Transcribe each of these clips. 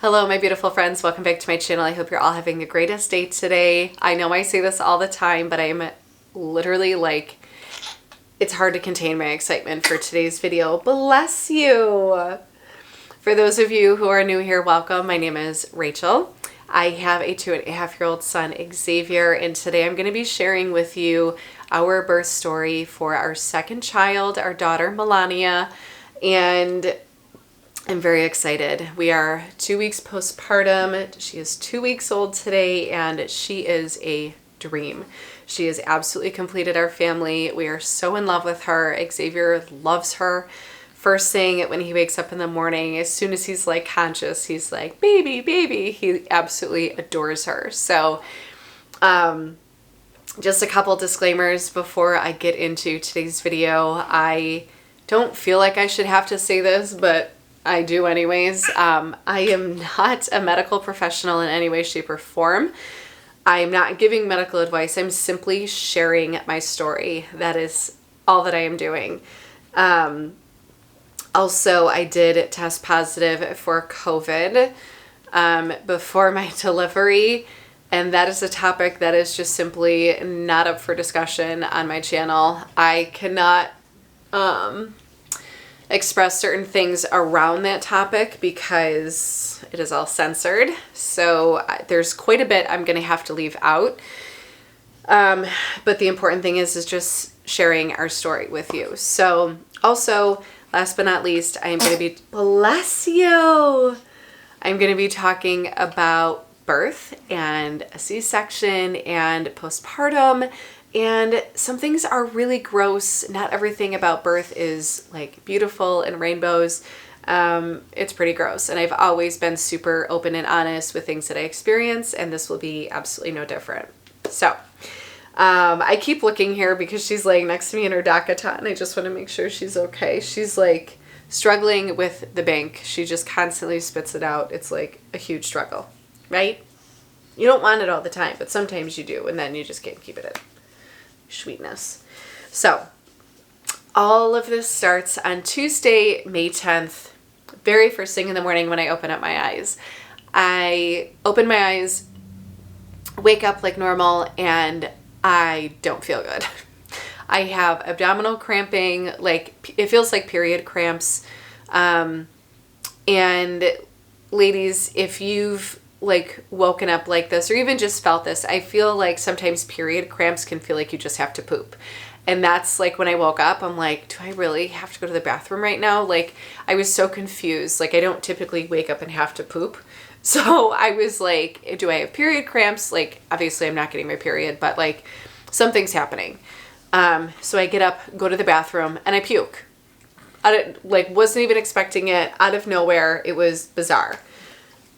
Hello, my beautiful friends. Welcome back to my channel. I hope you're all having the greatest day today. I know I say this all the time, but I'm literally like, it's hard to contain my excitement for today's video. Bless you. For those of you who are new here, welcome. My name is Rachel. I have a 2.5-year-old son, Xavier, and today I'm going to be sharing with you our birth story for our second child, our daughter, Melania, and I'm very excited. We are 2 weeks postpartum. She is 2 weeks old today, and she is a dream. She has absolutely completed our family. We are so in love with her. Xavier loves her. First thing when he wakes up in the morning, as soon as he's like conscious, he's like, baby, baby. He absolutely adores her. So, just a couple disclaimers before I get into today's video. I don't feel like I should have to say this, but I do anyways. I am not a medical professional in any way, shape, or form. I'm not giving medical advice. I'm simply sharing my story. That is all that I am doing. Also, I did test positive for COVID before my delivery, and that is a topic that is just simply not up for discussion on my channel. I cannot express certain things around that topic because it is all censored. So there's quite a bit I'm going to have to leave out. But the important thing is just sharing our story with you. So also, last but not least, I'm going to be, bless you, I'm going to be talking about birth and a C-section and postpartum. And some things are really gross. Not everything about birth is like beautiful and rainbows. It's pretty gross. And I've always been super open and honest with things that I experience, and this will be absolutely no different. So I keep looking here because she's laying next to me in her DockATot, and I just want to make sure she's okay. She's like struggling with the bank. She just constantly spits it out. It's like a huge struggle, right? You don't want it all the time, but sometimes you do, and then you just can't keep it in. Sweetness. So all of this starts on Tuesday, May 10th, very first thing in the morning when I open up my eyes. I open my eyes, wake up like normal, and I don't feel good. I have abdominal cramping, like it feels like period cramps. And ladies, if you've like woken up like this or even just felt this, I feel like sometimes period cramps can feel like you just have to poop. And that's like when I woke up, I'm like, do I really have to go to the bathroom right now? Like I was so confused. Like I don't typically wake up and have to poop. So I was like, do I have period cramps? Like obviously I'm not getting my period, but like something's happening. So I get up, go to the bathroom, and I puke. Wasn't even expecting it, out of nowhere. It was bizarre.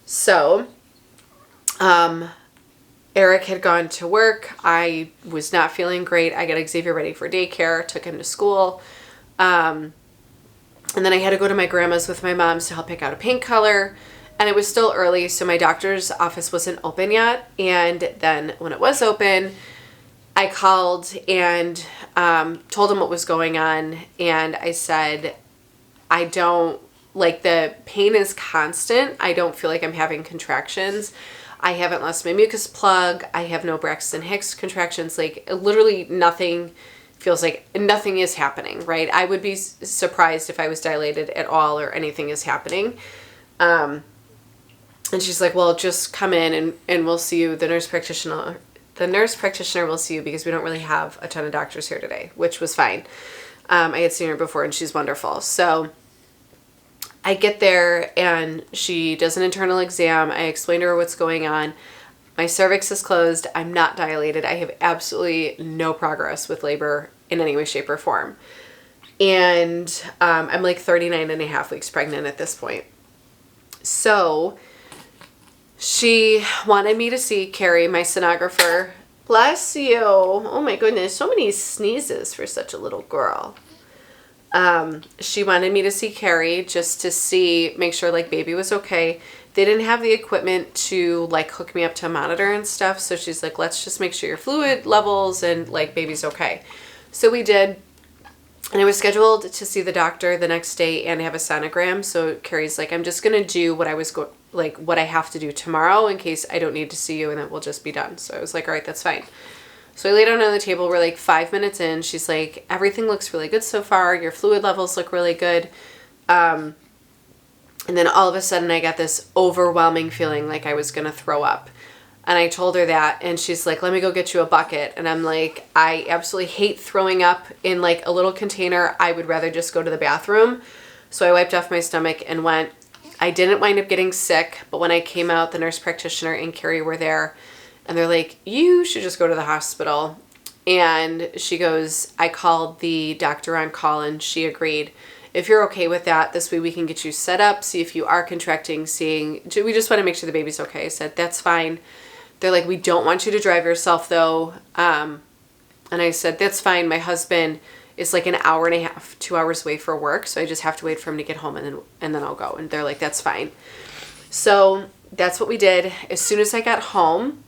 So Eric had gone to work. I was not feeling great. I got Xavier ready for daycare, took him to school. And then I had to go to my grandma's with my mom's to help pick out a paint color. And it was still early, so my doctor's office wasn't open yet. And then when it was open, I called and told him what was going on. And I said, the pain is constant. I don't feel like I'm having contractions. I haven't lost my mucus plug. I have no Braxton Hicks contractions. Like literally nothing feels like nothing is happening, right? I would be surprised if I was dilated at all or anything is happening. And she's like, well, just come in and we'll see you. The nurse practitioner will see you because we don't really have a ton of doctors here today, which was fine. I had seen her before and she's wonderful. So I get there and she does an internal exam. I explain to her what's going on. My cervix is closed. I'm not dilated. I have absolutely no progress with labor in any way, shape, or form. And I'm like 39 and a half weeks pregnant at this point. So she wanted me to see Carrie, my sonographer. Bless you. Oh my goodness. So many sneezes for such a little girl. She wanted me to see Carrie just to make sure like baby was okay. They didn't have the equipment to like hook me up to a monitor and stuff. So she's like, let's just make sure your fluid levels and like baby's okay. So we did. And I was scheduled to see the doctor the next day and have a sonogram. So Carrie's like, I'm just going to do what what I have to do tomorrow in case I don't need to see you, and then we'll just be done. So I was like, all right, that's fine. So I lay down on the table. We're like 5 minutes in. She's like, everything looks really good so far. Your fluid levels look really good. And then all of a sudden I got this overwhelming feeling like I was going to throw up. And I told her that, and she's like, let me go get you a bucket. And I'm like, I absolutely hate throwing up in like a little container. I would rather just go to the bathroom. So I wiped off my stomach and went. I didn't wind up getting sick, but when I came out, the nurse practitioner and Carrie were there, and they're like, you should just go to the hospital. And she goes, I called the doctor on call, and she agreed. If you're okay with that, this way we can get you set up, see if you are contracting, we just want to make sure the baby's okay. I said, that's fine. They're like, we don't want you to drive yourself though. And I said, that's fine. My husband is like an hour and a half, 2 hours away for work. So I just have to wait for him to get home and then I'll go. And they're like, that's fine. So that's what we did. As soon as I got home,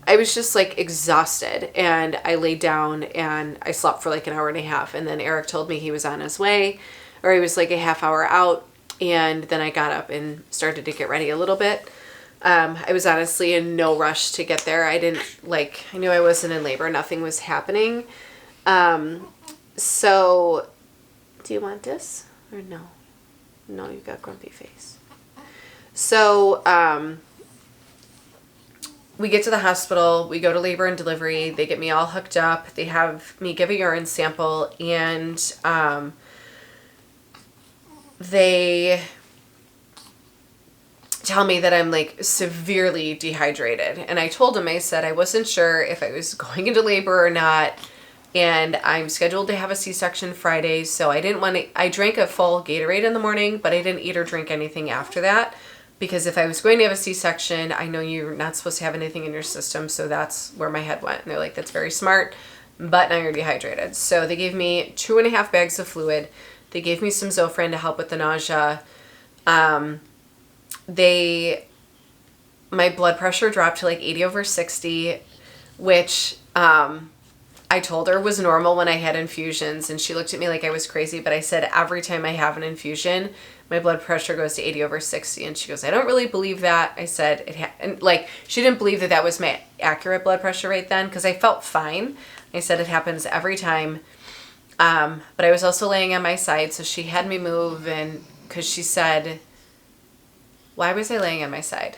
I was just like exhausted, and I laid down and I slept for like an hour and a half. And then Eric told me he was on his way, or he was like a half hour out. And then I got up and started to get ready a little bit. I was honestly in no rush to get there. I knew I wasn't in labor. Nothing was happening. So do you want this or no? No, you've got grumpy face. So, we get to the hospital, we go to labor and delivery, they get me all hooked up, they have me give a urine sample, and, they tell me that I'm like severely dehydrated. And I told him, I said, I wasn't sure if I was going into labor or not. And I'm scheduled to have a C-section Friday. So I drank a full Gatorade in the morning, but I didn't eat or drink anything after that. Because if I was going to have a C-section, I know you're not supposed to have anything in your system. So that's where my head went. And they're like, that's very smart, but now you're dehydrated. So they gave me 2.5 bags of fluid. They gave me some Zofran to help with the nausea. My blood pressure dropped to like 80/60, which I told her was normal when I had infusions, and she looked at me like I was crazy, but I said every time I have an infusion, my blood pressure goes to 80/60, and she goes, I don't really believe that. I said and like she didn't believe that was my accurate blood pressure right then, because I felt fine. I said it happens every time, but I was also laying on my side, so she had me move, and because she said, why was I laying on my side?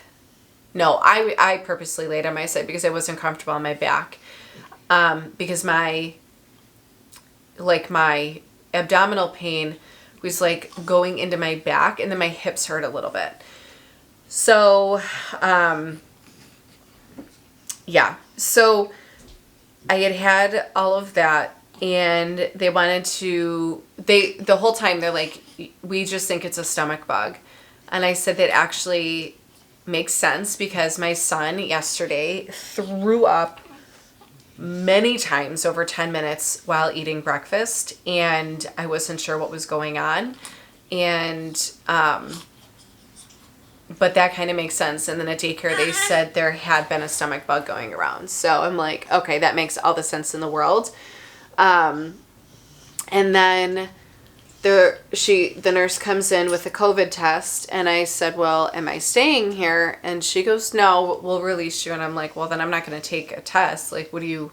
No, I purposely laid on my side because I wasn't comfortable on my back. Because my abdominal pain was like going into my back, and then my hips hurt a little bit. So, yeah. So I had all of that, and they wanted to, the whole time they're like, we just think it's a stomach bug. And I said that actually makes sense because my son yesterday threw up many times over 10 minutes while eating breakfast, and I wasn't sure what was going on. And, but that kind of makes sense. And then at daycare, they said there had been a stomach bug going around. So I'm like, okay, that makes all the sense in the world. And then the nurse comes in with a COVID test, and I said, well, am I staying here? And she goes, no, we'll release you. And I'm like, well, then I'm not going to take a test. Like, why do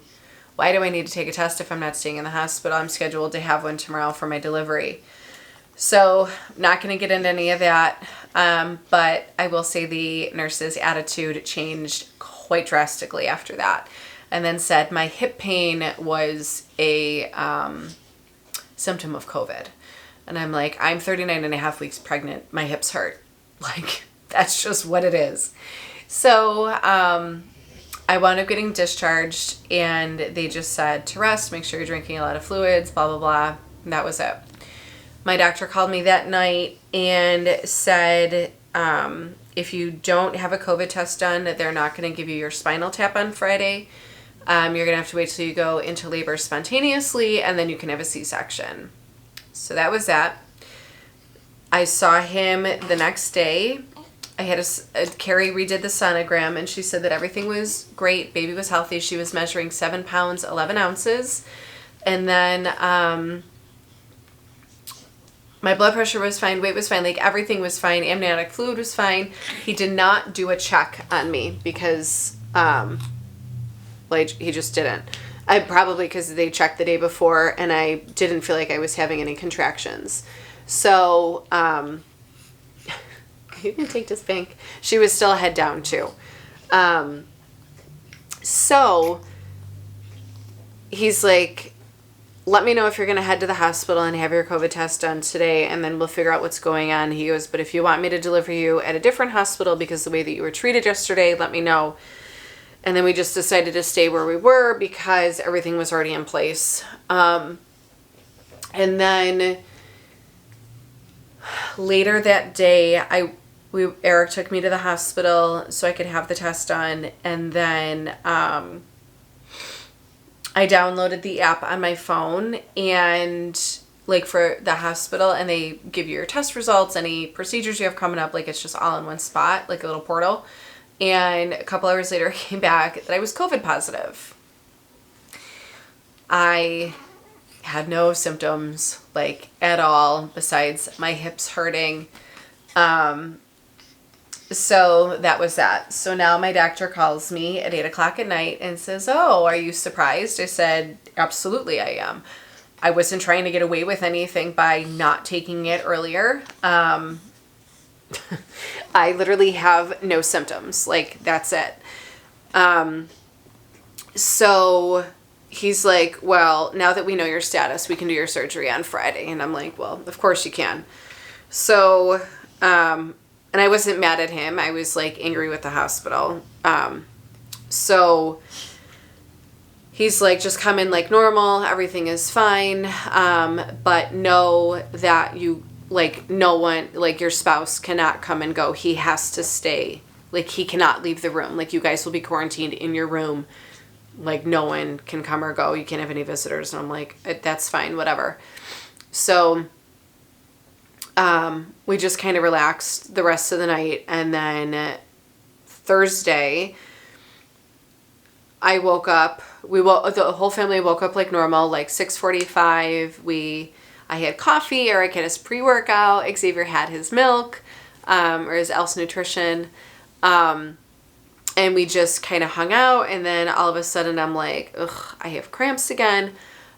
I need to take a test if I'm not staying in the hospital? I'm scheduled to have one tomorrow for my delivery. So not going to get into any of that. But I will say the nurse's attitude changed quite drastically after that. And then said my hip pain was a symptom of COVID. And I'm like, I'm 39 and a half weeks pregnant. My hips hurt. Like, that's just what it is. So I wound up getting discharged, and they just said to rest, make sure you're drinking a lot of fluids, blah, blah, blah. And that was it. My doctor called me that night and said, if you don't have a COVID test done, they're not going to give you your spinal tap on Friday. You're going to have to wait till you go into labor spontaneously, and then you can have a C-section. So that was that. I saw him the next day. I had Carrie redid the sonogram, and she said that everything was great. Baby was healthy. She was measuring 7 pounds, 11 ounces. And then my blood pressure was fine, weight was fine, like everything was fine, amniotic fluid was fine. He did not do a check on me because like he just didn't. I probably because they checked the day before and I didn't feel like I was having any contractions. So you can take this bank. She was still head down too. So he's like, let me know if you're going to head to the hospital and have your COVID test done today, and then we'll figure out what's going on. He goes, but if you want me to deliver you at a different hospital because the way that you were treated yesterday, let me know. And then we just decided to stay where we were because everything was already in place. And then later that day, Eric took me to the hospital so I could have the test done, and then I downloaded the app on my phone and like for the hospital, and they give you your test results, any procedures you have coming up, like it's just all in one spot, like a little portal. And a couple hours later I came back that I was COVID positive. I had no symptoms like at all besides my hips hurting. So that was that. So now my doctor calls me at 8 o'clock at night and says, oh, are you surprised? I said, absolutely I am. I wasn't trying to get away with anything by not taking it earlier. I literally have no symptoms. Like, that's it. So he's like, well, now that we know your status, we can do your surgery on Friday. And I'm like, well, of course you can. So, and I wasn't mad at him. I was like angry with the hospital. So he's like, just come in like normal. Everything is fine. But know that you, like, no one, like your spouse cannot come and go. He has to stay. Like, he cannot leave the room. Like, you guys will be quarantined in your room. Like, no one can come or go. You can't have any visitors. And I'm like, that's fine, whatever. So we just kind of relaxed the rest of the night. And then Thursday, I woke up. The whole family woke up like normal, like 6:45. I had coffee. Eric had his pre-workout. Xavier had his milk, or his Else Nutrition. And we just kind of hung out. And then all of a sudden I'm like, ugh, I have cramps again.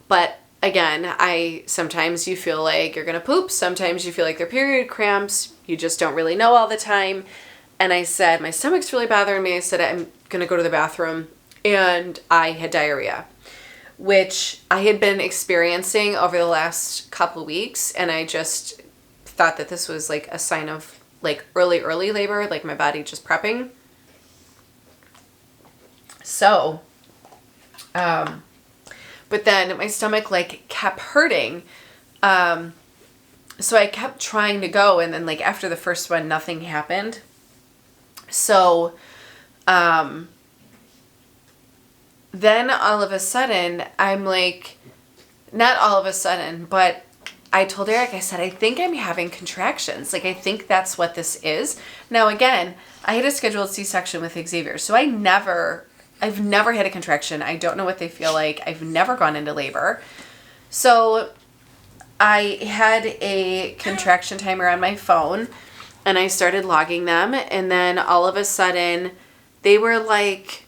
But again, sometimes you feel like you're going to poop. Sometimes you feel like they're period cramps. You just don't really know all the time. And I said, my stomach's really bothering me. I said, I'm going to go to the bathroom. And I had diarrhea, which I had been experiencing over the last couple weeks. And I just thought that this was like a sign of like early labor, like my body just prepping. So, but then my stomach like kept hurting. So I kept trying to go, and then like after the first one, nothing happened. So, then all of a sudden I'm like, not all of a sudden, but I told Eric, I said, I think I'm having contractions. Like, I think that's what this is. Now, again, I had a scheduled C-section with Xavier, so I've never had a contraction. I don't know what they feel like. I've never gone into labor. So I had a contraction timer on my phone, and I started logging them. And then all of a sudden they were like,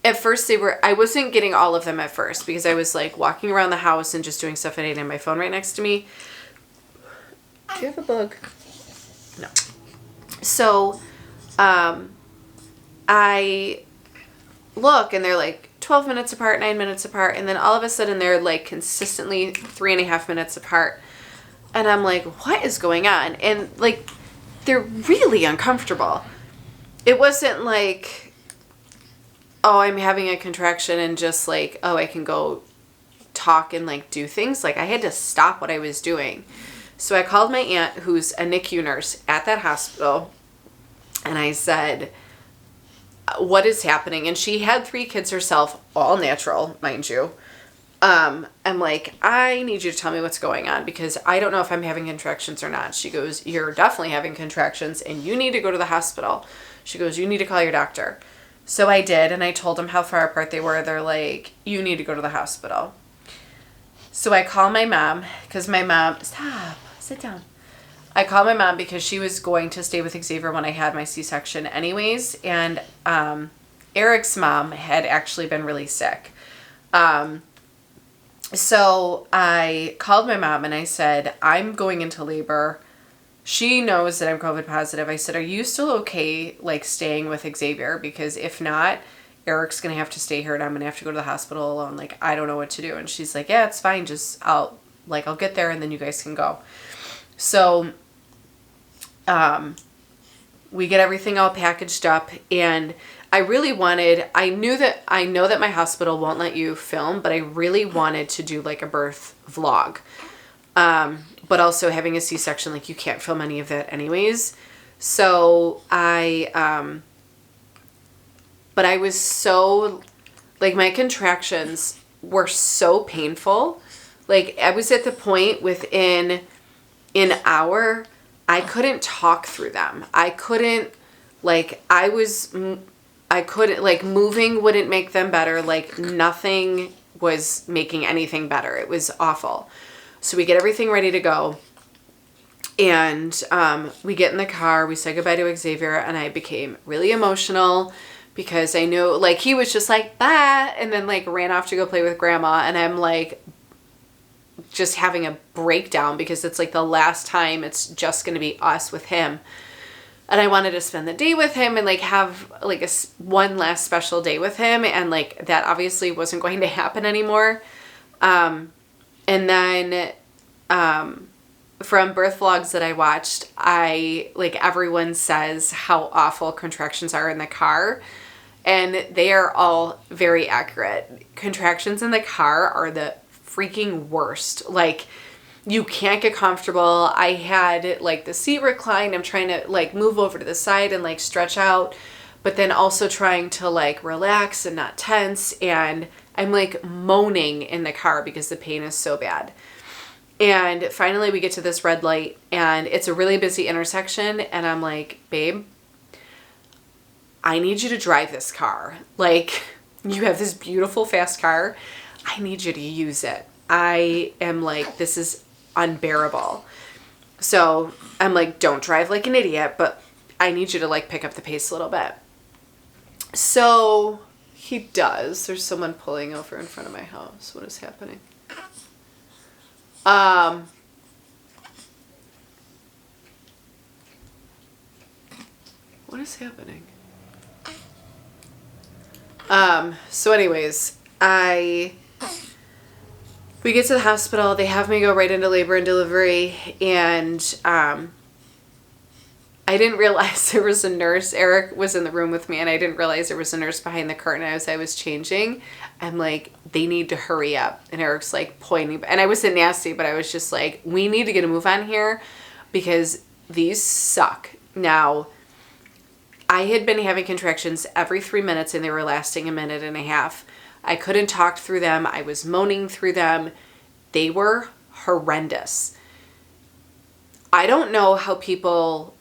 at first I wasn't getting all of them at first because I was like walking around the house and just doing stuff, and I had my phone right next to me. Do you have a bug? No. So, I look, and they're like 12 minutes apart, 9 minutes apart, and then all of a sudden they're like consistently 3.5 minutes apart. And I'm like, what is going on? And like, they're really uncomfortable. It wasn't like, oh, I'm having a contraction and just like, oh, I can go talk and like do things. Like, I had to stop what I was doing. So I called my aunt, who's a NICU nurse at that hospital, and I said, what is happening? And she had 3 kids herself, all natural, mind you. I'm like, I need you to tell me what's going on because I don't know if I'm having contractions or not. She goes, you're definitely having contractions and you need to go to the hospital. She goes, you need to call your doctor. So I did, and I told them how far apart they were. They're like, you need to go to the hospital. So I call my mom because my mom, stop, sit down. I called my mom because she was going to stay with Xavier when I had my C-section anyways. And Eric's mom had actually been really sick. So I called my mom and I said, I'm going into labor. She knows that I'm COVID positive. I said, are you still okay, like, staying with Xavier? Because if not, Eric's going to have to stay here and I'm going to have to go to the hospital alone. Like, I don't know what to do. And she's like, yeah, it's fine. Just, I'll get there and then you guys can go. So, we get everything all packaged up, and I really wanted, I know that my hospital won't let you film, but I really wanted to do like a birth vlog. But also having a C-section, like, you can't film any of that anyways. So but I was so, like, my contractions were so painful. Like, I was at the point within an hour, I couldn't talk through them. I couldn't, like, moving wouldn't make them better. Like, nothing was making anything better. It was awful. So we get everything ready to go. And we get in the car, we say goodbye to Xavier, and I became really emotional because I knew, like, he was just like, bye, and then, like, ran off to go play with grandma, and I'm, like, just having a breakdown because it's, like, the last time it's just going to be us with him. And I wanted to spend the day with him and, like, have, like, one last special day with him, and, like, that obviously wasn't going to happen anymore. And then from birth vlogs that I watched, everyone says how awful contractions are in the car, and they are all very accurate. Contractions in the car are the freaking worst. Like, you can't get comfortable. I had, like, the seat reclined. I'm trying to, like, move over to the side and, like, stretch out, but then also trying to, like, relax and not tense, and I'm, like, moaning in the car because the pain is so bad. And finally we get to this red light, and it's a really busy intersection, and I'm like, babe, I need you to drive this car. Like, you have this beautiful fast car. I need you to use it. I am like, this is unbearable. So I'm like, don't drive like an idiot, but I need you to, like, pick up the pace a little bit. So he does. There's someone pulling over in front of my house. What is happening? What is happening? So anyways, we get to the hospital, they have me go right into labor and delivery, and, I didn't realize there was a nurse. Eric was in the room with me, and I didn't realize there was a nurse behind the curtain as I was changing. I'm like, they need to hurry up. And Eric's, like, pointing. And I wasn't nasty, but I was just like, we need to get a move on here because these suck. Now, I had been having contractions every 3 minutes, and they were lasting a minute and a half. I couldn't talk through them. I was moaning through them. They were horrendous. I don't know how people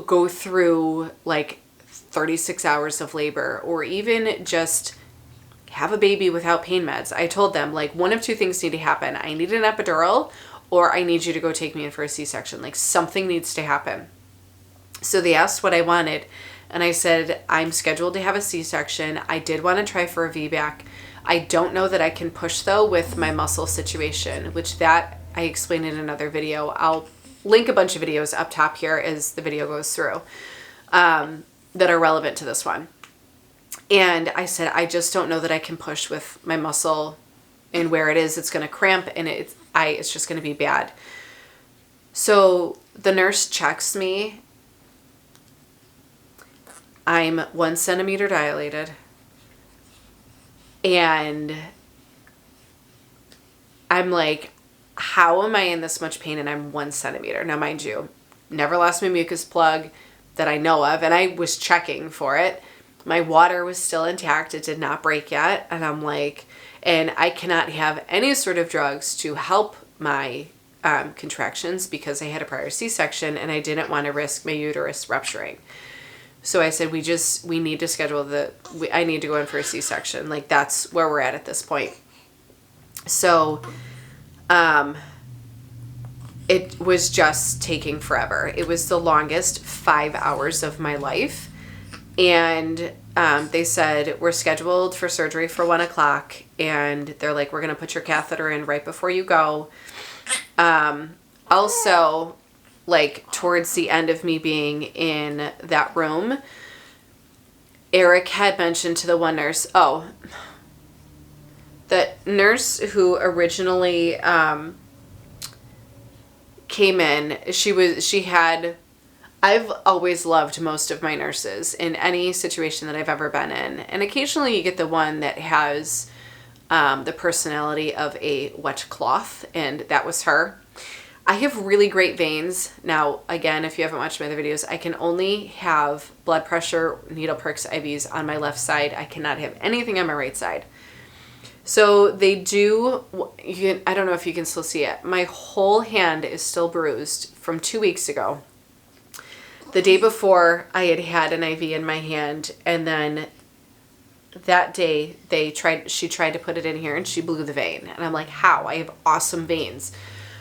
go through, like, 36 hours of labor, or even just have a baby without pain meds. I told them, like, one of two things need to happen. I need an epidural, or I need you to go take me in for a C-section. Like, something needs to happen. So they asked what I wanted, and I said, I'm scheduled to have a C-section. I did want to try for a VBAC. I don't know that I can push, though, with my muscle situation, which that I explained in another video. I'll link a bunch of videos up top here as the video goes through that are relevant to this one. And I said, I just don't know that I can push with my muscle and where it is. It's going to cramp, and it's just going to be bad. So the nurse checks me. I'm 1 centimeter dilated, and I'm like, how am I in this much pain and I'm 1 centimeter? Now, mind you, never lost my mucus plug that I know of, and I was checking for it. My water was still intact. It did not break yet. And I'm like, and I cannot have any sort of drugs to help my contractions because I had a prior C-section and I didn't want to risk my uterus rupturing. So I said, we need to schedule I need to go in for a C-section. Like, that's where we're at this point. So It was just taking forever. It was the longest 5 hours of my life. And they said, we're scheduled for surgery for 1 o'clock. And they're like, we're going to put your catheter in right before you go. Also, like, towards the end of me being in that room, Eric had mentioned to the one nurse, the nurse who originally came in, I've always loved most of my nurses in any situation that I've ever been in. And occasionally you get the one that has the personality of a wet cloth, and that was her. I have really great veins. Now, again, if you haven't watched my other videos, I can only have blood pressure, needle perks, IVs on my left side. I cannot have anything on my right side. So they do, I don't know if you can still see it. My whole hand is still bruised from 2 weeks ago. The day before, I had an IV in my hand, and then that day she tried to put it in here and she blew the vein. And I'm like, how? I have awesome veins.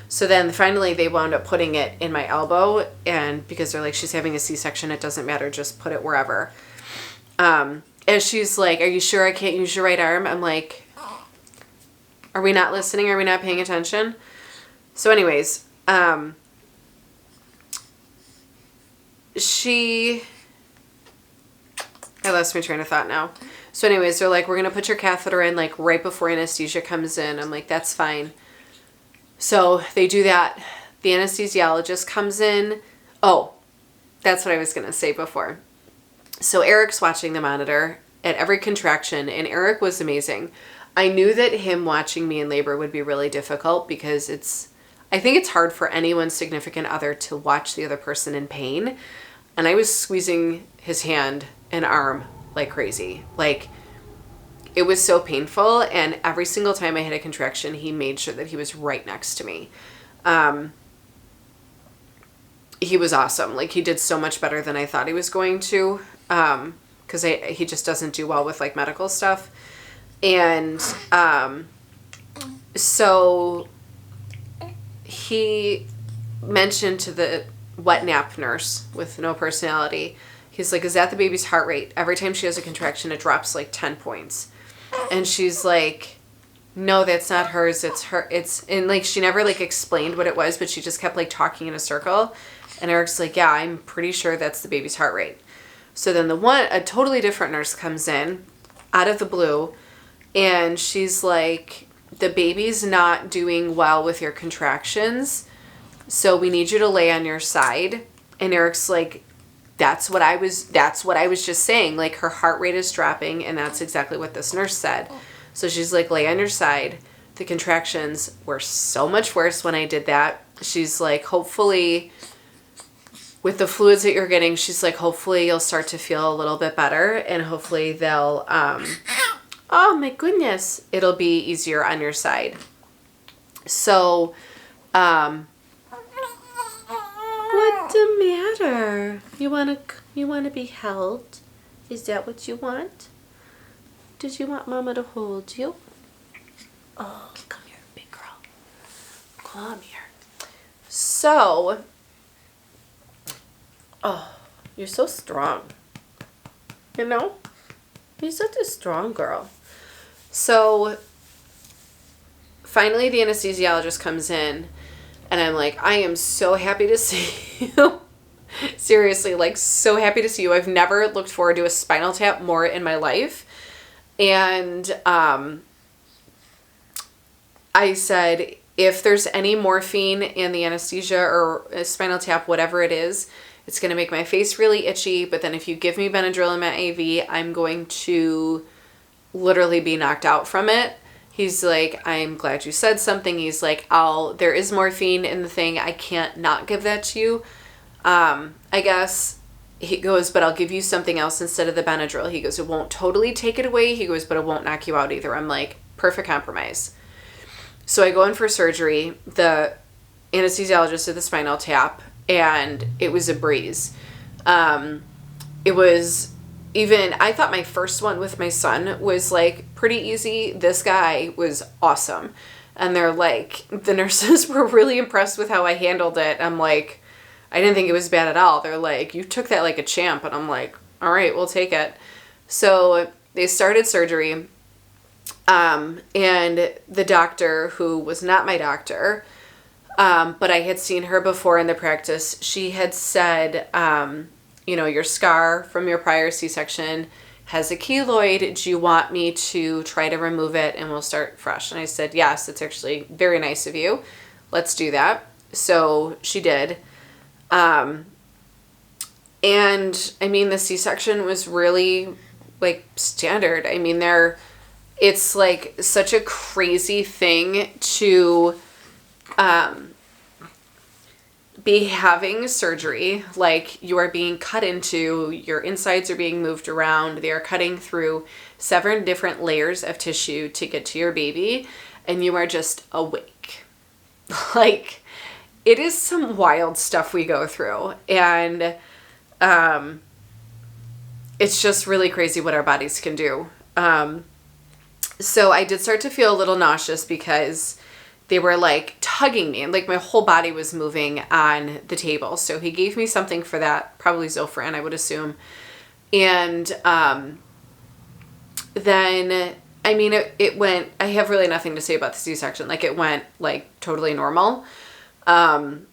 So then finally they wound up putting it in my elbow, and because they're like, she's having a C-section, it doesn't matter, just put it wherever. And she's like, are you sure I can't use your right arm? I'm like, are we not listening? Are we not paying attention? So anyways, I lost my train of thought now. So anyways, they're like, we're going to put your catheter in like right before anesthesia comes in. I'm like, that's fine. So they do that. The anesthesiologist comes in. Oh, that's what I was going to say before. So Eric's watching the monitor at every contraction, and Eric was amazing. I knew that him watching me in labor would be really difficult because I think it's hard for anyone's significant other to watch the other person in pain. And I was squeezing his hand and arm like crazy. Like, it was so painful, and every single time I had a contraction, he made sure that he was right next to me. He was awesome. Like, he did so much better than I thought he was going to, because he just doesn't do well with like medical stuff. And so he mentioned to the wet nap nurse with no personality, he's like, is that the baby's heart rate? Every time she has a contraction, it drops like 10 points. And she's like, no, that's not hers. It's her. And like, she never like explained what it was, but she just kept like talking in a circle. And Eric's like, yeah, I'm pretty sure that's the baby's heart rate. So then a totally different nurse comes in out of the blue, and she's like, the baby's not doing well with your contractions, so we need you to lay on your side. And Eric's like, that's what I was just saying. Like, her heart rate is dropping, and that's exactly what this nurse said. So she's like, lay on your side. The contractions were so much worse when I did that. She's like, hopefully, with the fluids that you're getting, she's like, hopefully you'll start to feel a little bit better, and hopefully they'll, oh my goodness, it'll be easier on your side. So, what's the matter? You wanna be held? Is that what you want? Did you want Mama to hold you? Oh, come here, big girl. Come here. So, oh, you're so strong. You know? You're such a strong girl. So, finally the anesthesiologist comes in, and I'm like, I am so happy to see you. Seriously, like, so happy to see you. I've never looked forward to a spinal tap more in my life. And I said, if there's any morphine in the anesthesia or a spinal tap, whatever it is, it's going to make my face really itchy. But then if you give me Benadryl in my IV, I'm going to literally be knocked out from it. He's like, I'm glad you said something. He's like, there is morphine in the thing. I can't not give that to you. I guess. He goes, but I'll give you something else instead of the Benadryl. He goes, it won't totally take it away. He goes, but it won't knock you out either. I'm like, perfect compromise. So I go in for surgery. The anesthesiologist did the spinal tap, and it was a breeze. It was I thought my first one with my son was like pretty easy. This guy was awesome. And they're like, the nurses were really impressed with how I handled it. I'm like, I didn't think it was bad at all. They're like, you took that like a champ. And I'm like, all right, we'll take it. So they started surgery. And the doctor, who was not my doctor, but I had seen her before in the practice, she had said, your scar from your prior C-section has a keloid. Do you want me to try to remove it and we'll start fresh? And I said, yes, it's actually very nice of you. Let's do that. So she did. And I mean, the C-section was really like standard. I mean, it's like such a crazy thing to, be having surgery. Like, you are being cut into, your insides are being moved around. They are cutting through 7 different layers of tissue to get to your baby, and you are just awake. Like, it is some wild stuff we go through, and it's just really crazy what our bodies can do. So I did start to feel a little nauseous because they were like tugging me and like my whole body was moving on the table. So he gave me something for that, probably Zofran, I would assume. And then, I mean, it went, I have really nothing to say about the C-section. Like, it went like totally normal. But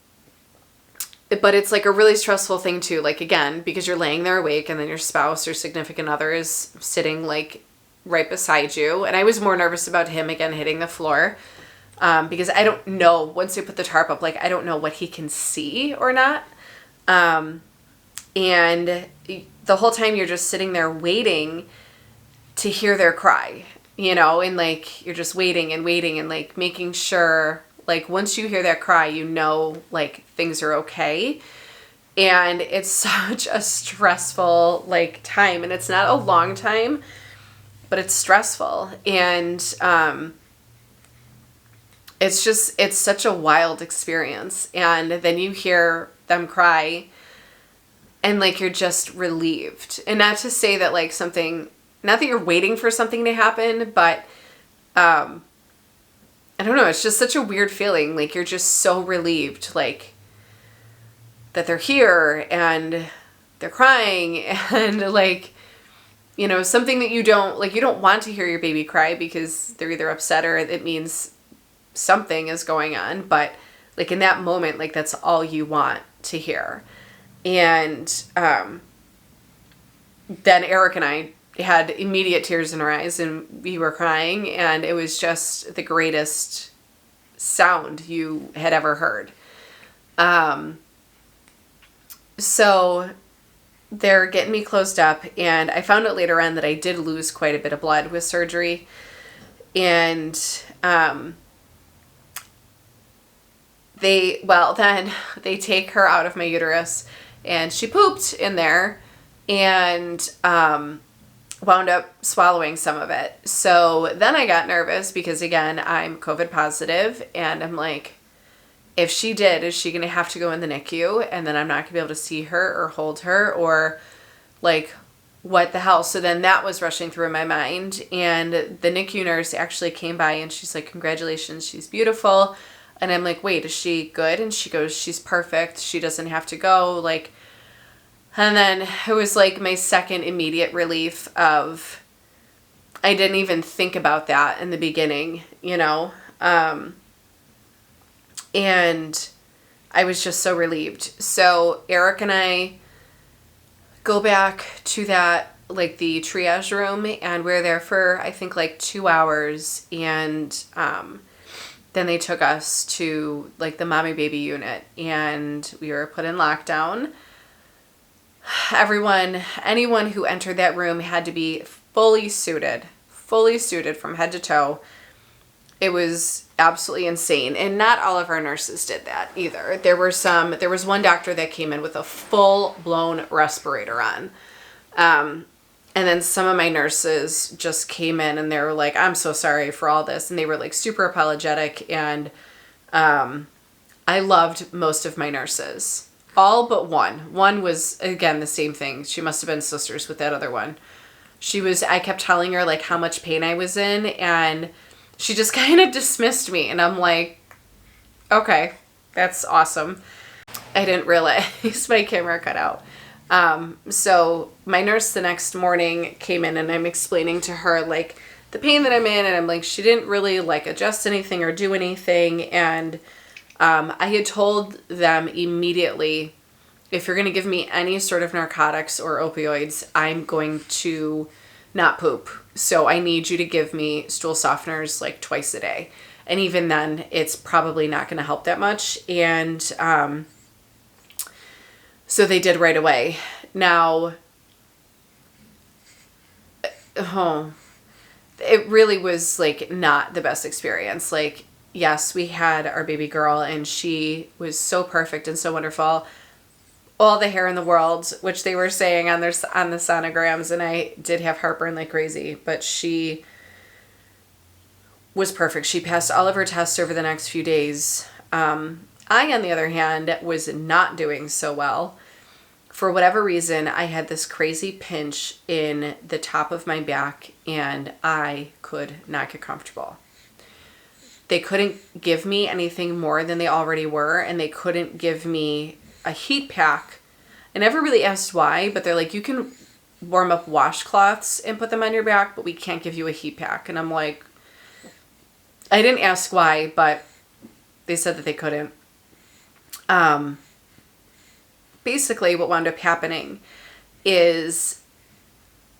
it's like a really stressful thing too. Like, again, because you're laying there awake and then your spouse or significant other is sitting like right beside you. And I was more nervous about him again hitting the floor. Because I don't know, once they put the tarp up, like, I don't know what he can see or not. And the whole time you're just sitting there waiting to hear their cry, and like, you're just waiting and waiting and like making sure, like, once you hear that cry, like things are okay. And it's such a stressful like time, and it's not a long time, but it's stressful. And, it's such a wild experience. And then you hear them cry and like, you're just relieved. And not to say that like not that you're waiting for something to happen, but, I don't know. It's just such a weird feeling. Like, you're just so relieved, like, that they're here and they're crying and like, something that you don't want to hear your baby cry because they're either upset or it means something is going on, but like in that moment, like, that's all you want to hear. And then Eric and I had immediate tears in our eyes and we were crying, and it was just the greatest sound you had ever heard. So they're getting me closed up, and I found out later on that I did lose quite a bit of blood with surgery. And then they take her out of my uterus, and she pooped in there and wound up swallowing some of it. So then I got nervous because, again, I'm COVID positive, and I'm like, if she did, is she going to have to go in the NICU, and then I'm not going to be able to see her or hold her, or like, what the hell? So then that was rushing through my mind, and the NICU nurse actually came by and she's like, congratulations, she's beautiful. And I'm like, wait, is she good? And she goes, she's perfect. She doesn't have to go. Like, and then it was like my second immediate relief of, I didn't even think about that in the beginning, and I was just so relieved. So Eric and I go back to that, like, the triage room, and we're there for, I think, like 2 hours. And then they took us to like the mommy baby unit, and we were put in lockdown. Anyone who entered that room had to be fully suited from head to toe. It was absolutely insane. And not all of our nurses did that either. There was one doctor that came in with a full-blown respirator on. And then some of my nurses just came in and they were like, I'm so sorry for all this. And they were like super apologetic. And I loved most of my nurses. All but one. One was, again, the same thing. She must have been sisters with that other one. I kept telling her like how much pain I was in, and she just kind of dismissed me, and I'm like, okay, that's awesome. I didn't realize my camera cut out. So my nurse the next morning came in, and I'm explaining to her like the pain that I'm in, and I'm like, she didn't really like adjust anything or do anything. And I had told them immediately, if you're going to give me any sort of narcotics or opioids, I'm going to not poop. So I need you to give me stool softeners like twice a day. And even then, it's probably not going to help that much. And so they did right away. Now, it really was like not the best experience. Like, yes, we had our baby girl, and she was so perfect and so wonderful. All the hair in the world, which they were saying on the sonograms, and I did have heartburn like crazy, but she was perfect. She passed all of her tests over the next few days. I, on the other hand, was not doing so well. For whatever reason, I had this crazy pinch in the top of my back, and I could not get comfortable. They couldn't give me anything more than they already were, and they couldn't give me a heat pack. I never really asked why, but they're like, you can warm up washcloths and put them on your back, but we can't give you a heat pack. And I'm like, I didn't ask why, but they said that they couldn't. Basically what wound up happening is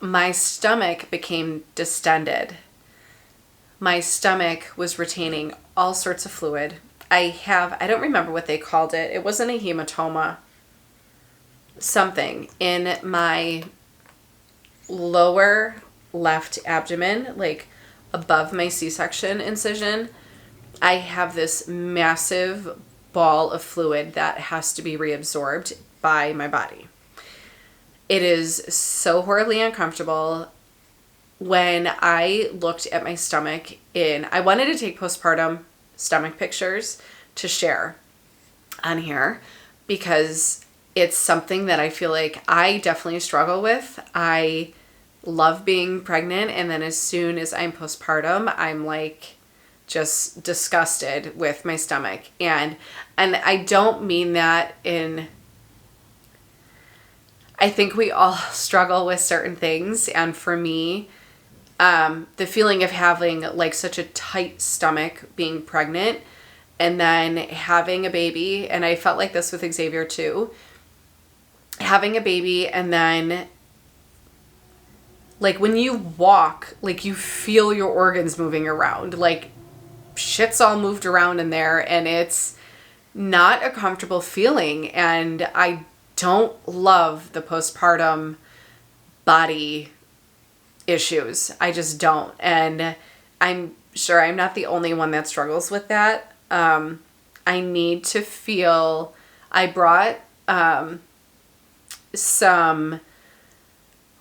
my stomach became distended. My stomach was retaining all sorts of fluid. I don't remember what they called it. It wasn't a hematoma. Something in my lower left abdomen, like above my C-section incision, I have this massive ball of fluid that has to be reabsorbed by my body. It is so horribly uncomfortable. When I looked at my stomach I wanted to take postpartum stomach pictures to share on here because it's something that I feel like I definitely struggle with. I love being pregnant, and then as soon as I'm postpartum, I'm like just disgusted with my stomach. And I don't mean that I think we all struggle with certain things, and for me, the feeling of having like such a tight stomach being pregnant and then having a baby, and I felt like this with Xavier too, having a baby and then like when you walk, like you feel your organs moving around, like shit's all moved around in there, and it's not a comfortable feeling. And I don't love the postpartum body issues. I just don't. And I'm sure I'm not the only one that struggles with that. I need to feel, I brought some,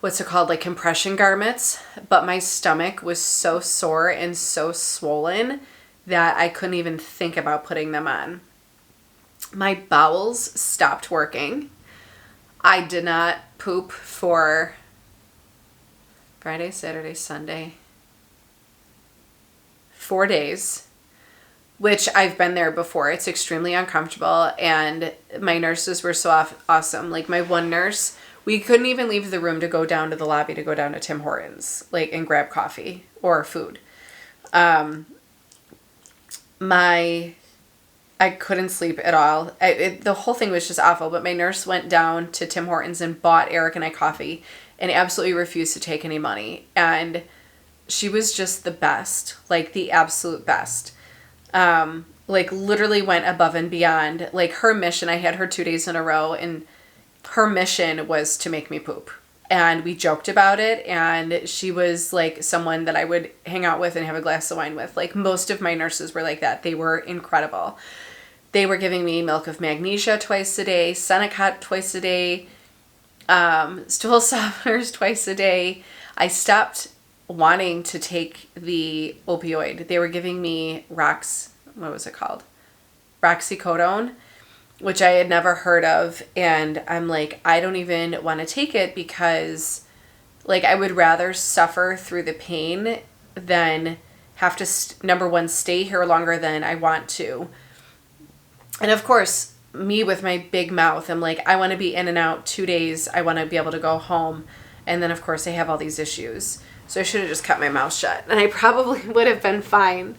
what's it called, like compression garments, but my stomach was so sore and so swollen that I couldn't even think about putting them on. My bowels stopped working. I did not poop for Friday, Saturday, Sunday, 4 days, which I've been there before. It's extremely uncomfortable, and my nurses were so awesome. Like my one nurse, we couldn't even leave the room to go down to the lobby to go down to Tim Hortons, like, and grab coffee or food. I couldn't sleep at all. The whole thing was just awful, but my nurse went down to Tim Hortons and bought Eric and I coffee and absolutely refused to take any money. And she was just the best, like the absolute best. Like literally went above and beyond. Like her mission, I had her 2 days in a row, and her mission was to make me poop. And we joked about it, and she was like someone that I would hang out with and have a glass of wine with. Like most of my nurses were like that. They were incredible. They were giving me milk of magnesia twice a day, Senecot twice a day, stool softeners twice a day. I stopped wanting to take the opioid. They were giving me what was it called? Roxicodone, which I had never heard of. And I'm like, I don't even want to take it because like I would rather suffer through the pain than have to, number one, stay here longer than I want to. And of course, me with my big mouth, I'm like, I want to be in and out 2 days. I want to be able to go home. And then, of course, I have all these issues. So I should have just kept my mouth shut. And I probably would have been fine.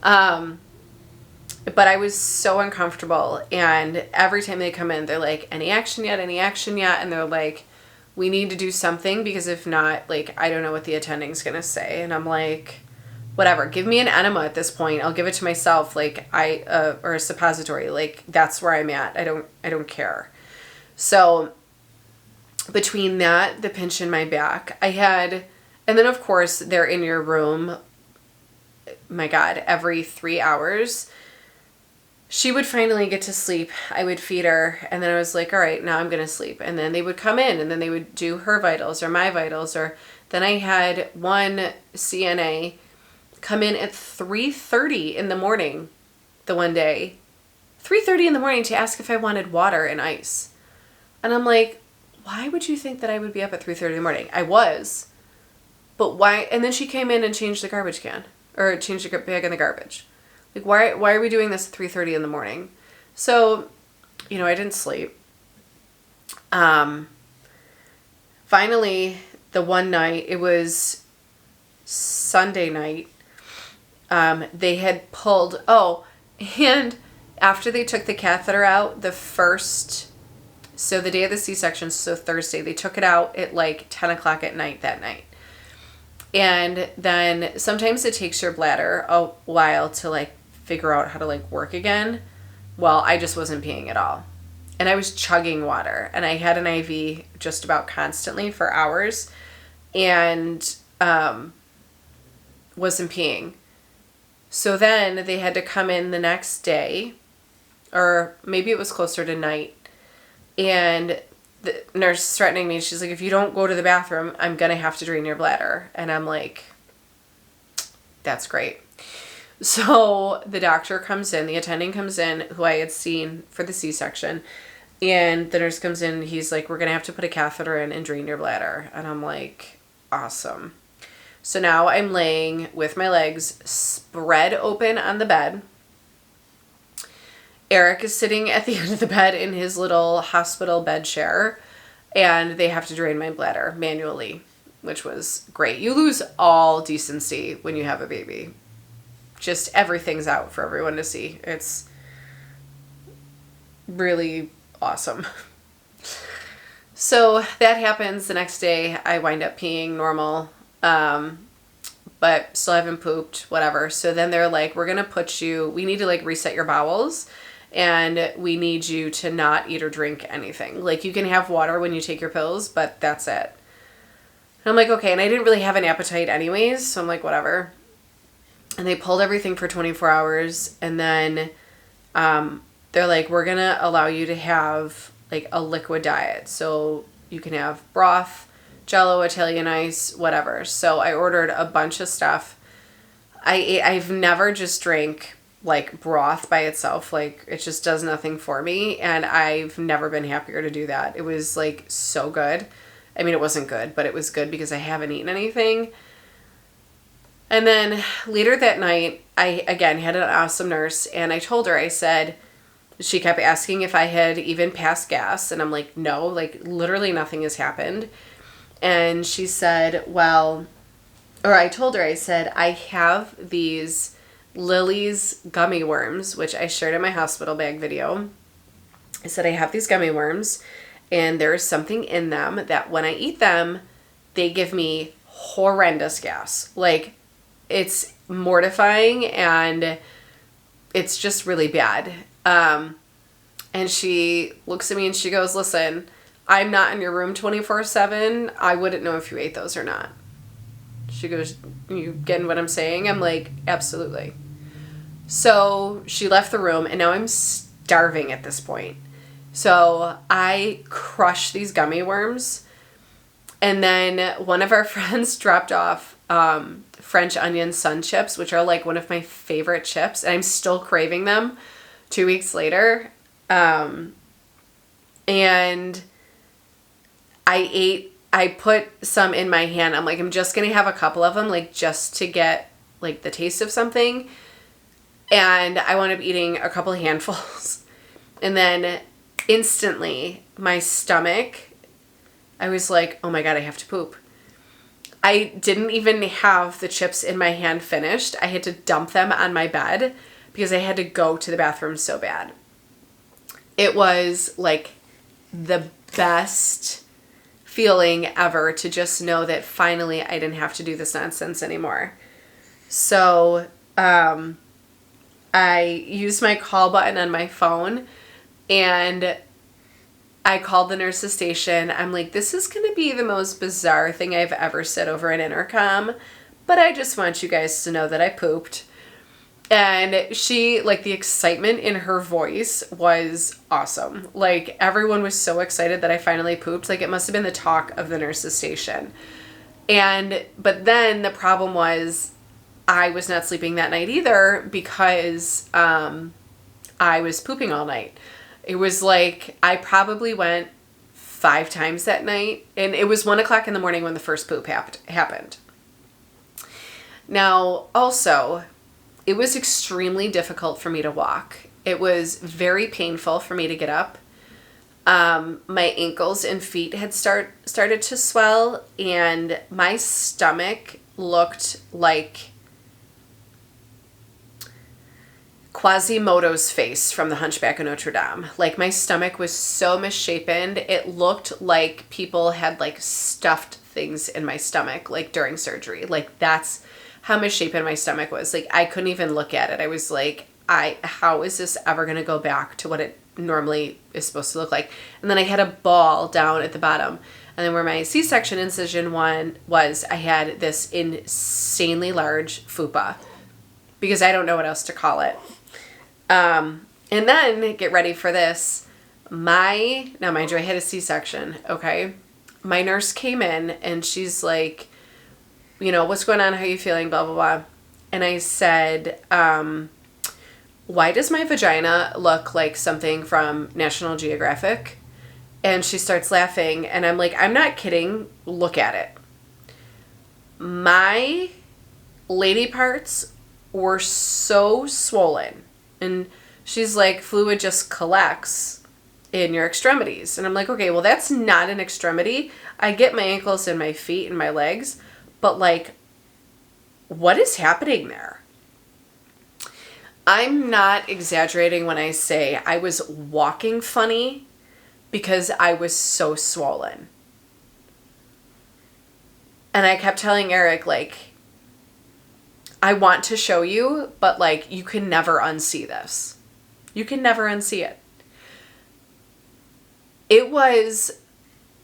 But I was so uncomfortable. And every time they come in, they're like, any action yet? Any action yet? And they're like, we need to do something, because if not, like, I don't know what the attending's going to say. And I'm like, whatever, give me an enema at this point. I'll give it to myself. Like, or a suppository. Like, that's where I'm at. I don't care. So between that, the pinch in my back, and then of course they're in your room. My God, every 3 hours. She would finally get to sleep. I would feed her, and then I was like, all right, now I'm going to sleep. And then they would come in, and then they would do her vitals or my vitals. Or then I had one CNA come in at 3:30 in the morning the one day. 3:30 in the morning to ask if I wanted water and ice. And I'm like, why would you think that I would be up at 3:30 in the morning? I was. But why? And then she came in and changed the garbage can. Or changed the bag in the garbage. Like, why are we doing this at 3:30 in the morning? So, I didn't sleep. Finally, the one night, it was Sunday night, they had pulled, and after they took the catheter out, so the day of the C-section, so Thursday, they took it out at like 10 o'clock at night that night. And then sometimes it takes your bladder a while to like figure out how to like work again. Well, I just wasn't peeing at all. And I was chugging water, and I had an IV just about constantly for hours, and wasn't peeing. So then they had to come in the next day, or maybe it was closer to night, and the nurse is threatening me. She's like, if you don't go to the bathroom, I'm going to have to drain your bladder. And I'm like, that's great. So the doctor comes in, the attending comes in, who I had seen for the C-section, and the nurse comes in, he's like, we're going to have to put a catheter in and drain your bladder. And I'm like, awesome. So now I'm laying with my legs spread open on the bed. Eric is sitting at the end of the bed in his little hospital bed chair, and they have to drain my bladder manually, which was great. You lose all decency when you have a baby. Just everything's out for everyone to see. It's really awesome. So that happens. The next day I wind up peeing normal, but still haven't pooped, whatever. So then they're like, we need to like reset your bowels, and we need you to not eat or drink anything. Like, you can have water when you take your pills, but that's it. And I'm like, okay. And I didn't really have an appetite anyways, so I'm like, whatever. And they pulled everything for 24 hours. And then they're like, we're going to allow you to have like a liquid diet. So you can have broth, Jello, Italian ice, whatever. So I ordered a bunch of stuff. I've never just drank like broth by itself. Like, it just does nothing for me. And I've never been happier to do that. It was like so good. I mean, it wasn't good, but it was good because I haven't eaten anything. And then later that night, I again had an awesome nurse, and I told her, I said, she kept asking if I had even passed gas. And I'm like, no, like literally nothing has happened. And she said, I told her, I said, I have these Lily's gummy worms, which I shared in my hospital bag video. I said, I have these gummy worms, and there is something in them that when I eat them, they give me horrendous gas. Like, it's mortifying, and it's just really bad. And she looks at me and she goes, listen, I'm not in your room 24/7. I wouldn't know if you ate those or not. She goes, you getting what I'm saying? I'm like, absolutely. So she left the room, and now I'm starving at this point. So I crushed these gummy worms, and then one of our friends dropped off French onion sun chips, which are like one of my favorite chips, and I'm still craving them 2 weeks later. And I put some in my hand. I'm like, I'm just going to have a couple of them, like, just to get like the taste of something. And I wound up eating a couple of handfuls. And then instantly my stomach, I was like, oh my God, I have to poop. I didn't even have the chips in my hand finished. I had to dump them on my bed because I had to go to the bathroom so bad. It was like the best feeling ever to just know that finally I didn't have to do this nonsense anymore. So I used my call button on my phone and I called the nurse's station. I'm like, this is going to be the most bizarre thing I've ever said over an intercom, but I just want you guys to know that I pooped. And she, like, the excitement in her voice was awesome. Like, everyone was so excited that I finally pooped. Like, it must have been the talk of the nurse's station. But then the problem was I was not sleeping that night either because I was pooping all night. It was like I probably went 5 times that night, and it was 1:00 in the morning when the first poop happened. Now, also, it was extremely difficult for me to walk. It was very painful for me to get up. My ankles and feet had started to swell, and my stomach looked like Quasimodo's face from the Hunchback of Notre Dame. Like, my stomach was so misshapen. It looked like people had like stuffed things in my stomach, like during surgery. Like, that's how misshapen my stomach was. Like, I couldn't even look at it. I was like, how is this ever going to go back to what it normally is supposed to look like? And then I had a ball down at the bottom. And then where my C-section incision was, I had this insanely large fupa because I don't know what else to call it. And then, get ready for this, now mind you, I had a C-section, okay? My nurse came in, and she's like, what's going on, how you feeling, blah, blah, blah. And I said, why does my vagina look like something from National Geographic? And she starts laughing, and I'm like, I'm not kidding, look at it. My lady parts were so swollen. And she's like, fluid just collects in your extremities. And I'm like, okay, well, that's not an extremity. I get my ankles and my feet and my legs, but like, what is happening there? I'm not exaggerating when I say I was walking funny because I was so swollen. And I kept telling Eric, like, I want to show you, but like, you can never unsee this. You can never unsee it. It was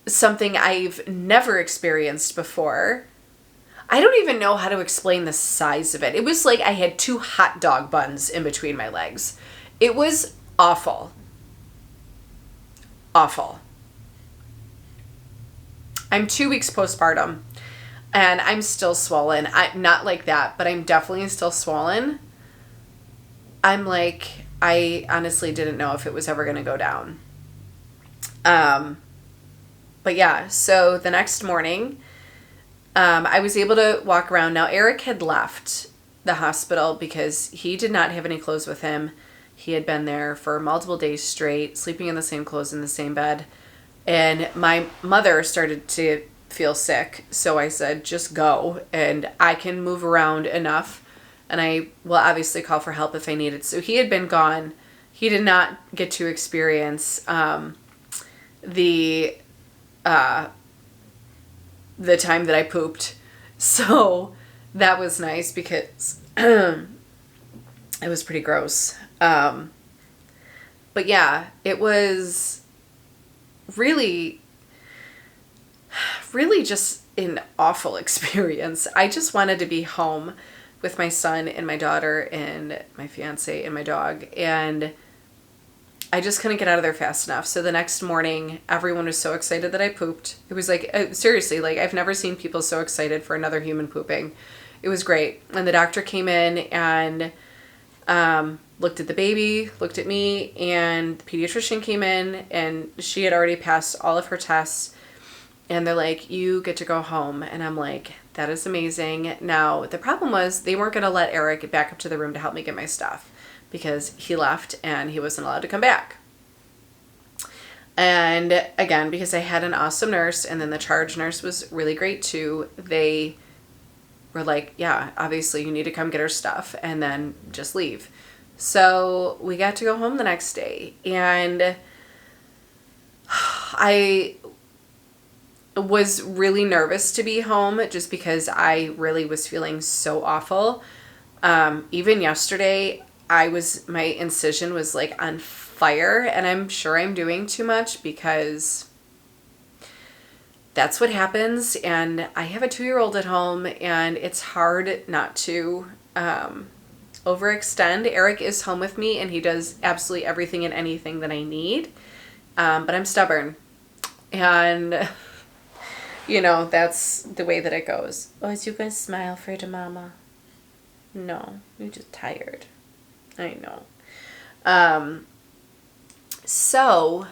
something I've never experienced before. I don't even know how to explain the size of it. It was like I had 2 hot dog buns in between my legs. It was awful. Awful. I'm 2 weeks postpartum. And I'm still swollen. Not like that, but I'm definitely still swollen. I'm like, I honestly didn't know if it was ever going to go down. But yeah, so the next morning, I was able to walk around. Now, Eric had left the hospital because he did not have any clothes with him. He had been there for multiple days straight, sleeping in the same clothes in the same bed. And my mother started to feel sick, so I said, just go, and I can move around enough, and I will obviously call for help if I need it. So he had been gone. He did not get to experience the time that I pooped, so that was nice because it was pretty gross. But yeah, it was really just an awful experience. I just wanted to be home with my son and my daughter and my fiance and my dog, and I just couldn't get out of there fast enough. So the next morning, everyone was so excited that I pooped. It was like, seriously, like, I've never seen people so excited for another human pooping. It was great. And the doctor came in and looked at the baby, looked at me, and the pediatrician came in, and she had already passed all of her tests. And they're like, you get to go home. And I'm like, that is amazing. Now, the problem was they weren't going to let Eric get back up to the room to help me get my stuff because he left and he wasn't allowed to come back. And again, because I had an awesome nurse and then the charge nurse was really great too, they were like, yeah, obviously you need to come get her stuff and then just leave. So we got to go home the next day, and I was really nervous to be home just because I really was feeling so awful. Even yesterday, my incision was like on fire, and I'm sure I'm doing too much because that's what happens. And I have a 2-year-old at home, and it's hard not to overextend. Eric is home with me, and he does absolutely everything and anything that I need. But I'm stubborn, and you know, that's the way that it goes. Oh, is you gonna smile for the mama? No, you're just tired. I know. So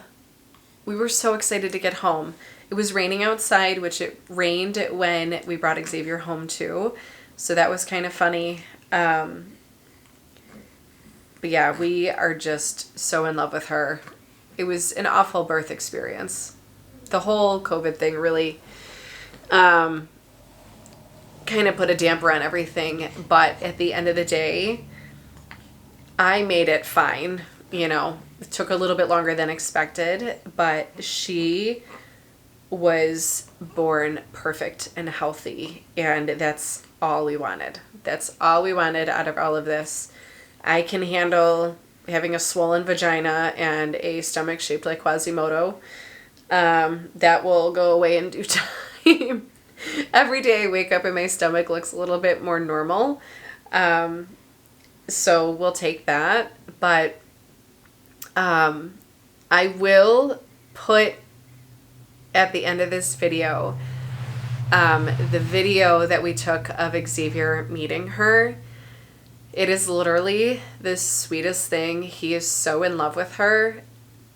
we were so excited to get home. It was raining outside, which it rained when we brought Xavier home too. So that was kind of funny. But yeah, we are just so in love with her. It was an awful birth experience. The whole COVID thing really kind of put a damper on everything. But at the end of the day, I made it fine. You know, it took a little bit longer than expected, but she was born perfect and healthy. And that's all we wanted. That's all we wanted out of all of this. I can handle having a swollen vagina and a stomach shaped like Quasimodo. That will go away in due time. Every day I wake up and my stomach looks a little bit more normal. So we'll take that. But I will put at the end of this video the video that we took of Xavier meeting her. It is literally the sweetest thing. He is so in love with her.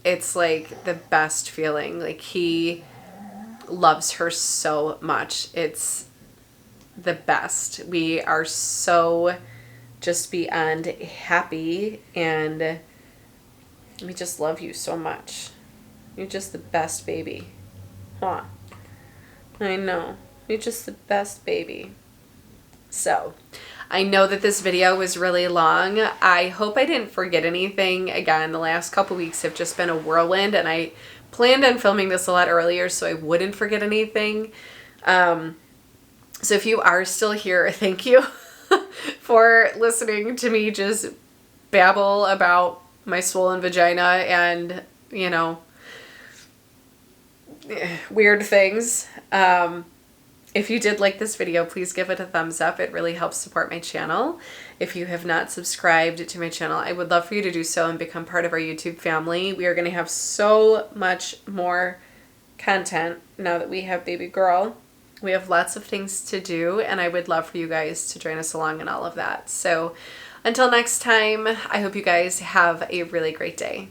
It's like the best feeling. Like, he loves her so much. It's the best. We are so just beyond happy, and we just love you so much. You're just the best baby. Huh. I know. You're just the best baby. So, I know that this video was really long. I hope I didn't forget anything. Again, the last couple weeks have just been a whirlwind, and I planned on filming this a lot earlier so I wouldn't forget anything. So if you are still here, thank you for listening to me just babble about my swollen vagina and, you know, weird things. If you did like this video, please give it a thumbs up. It really helps support my channel. If you have not subscribed to my channel, I would love for you to do so and become part of our YouTube family. We are going to have so much more content now that we have baby girl. We have lots of things to do, and I would love for you guys to join us along in all of that. So until next time, I hope you guys have a really great day.